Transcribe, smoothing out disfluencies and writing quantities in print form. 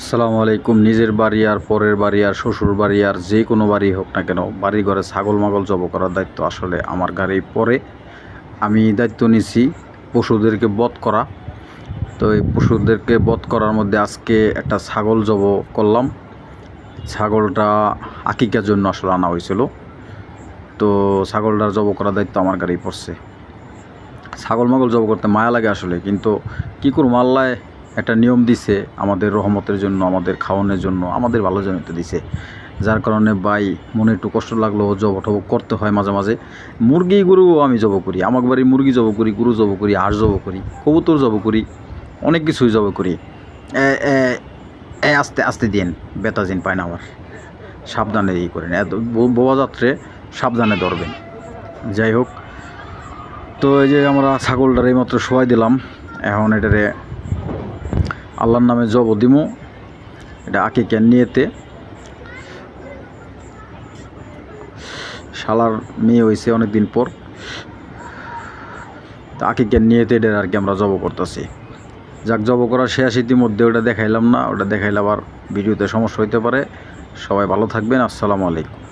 আসসালামু আলাইকুম। নিজের বাড়ি আর পরের বাড়ি আর শ্বশুর বাড়ি আর যে কোনো বাড়ি হোক না কেন, বাড়ি ঘরে ছাগল মাগল জব করার দায়িত্ব আসলে আমার ঘাড়েই পড়ে। আমি দায়িত্ব নিছি পশুদেরকে বধ করা। তো এই পশুদেরকে বধ করার মধ্যে আজকে একটা ছাগল জব করলাম। ছাগলটা আকিকার জন্য আসলে আনা হয়েছিল। তো ছাগলটার জব করার দায়িত্ব আমার ঘাড়েই পড়ছে। ছাগল মাগল জব করতে মায়া লাগে আসলে, কিন্তু কী করবো, আল্লাহ একটা নিয়ম দিছে আমাদের রহমতের জন্য, আমাদের খাওয়ানোর জন্য, আমাদের ভালোর জন্য তো দিছে। যার কারণে ভাই মনে একটু কষ্ট লাগলেও জব টব করতে হয় মাঝে মাঝে। মুরগি গরুও আমি জব করি, আমার বাড়ি মুরগি জব করি, গরু জব করি, হাঁস জব করি, কবুতর জব করি, অনেক কিছুই জব করি। আস্তে আস্তে দিন বেতা জিন পায় না আমার, সাবধানে ই করেন, এত বোবা যাত্রে সাবধানে ধরবেন। যাই হোক, তো এই যে আমরা ছাগলটার এইমাত্র শোয়াই দিলাম। এখন এটারে আল্লাহর নামে জব দিমু। এটা আকিকার নিয়েতে, শালার মেয়ে হয়েছে অনেক দিন পর, তো আকিকার নিয়েতে এটার আর কি আমরা জব করতেছি। যাক, জব করার শেষ ইতিমধ্যে ওটা দেখাইলাম না, ওটা দেখাইলে আবার ভিডিওতে সমস্যা হইতে পারে। সবাই ভালো থাকবেন। আসসালামু আলাইকুম।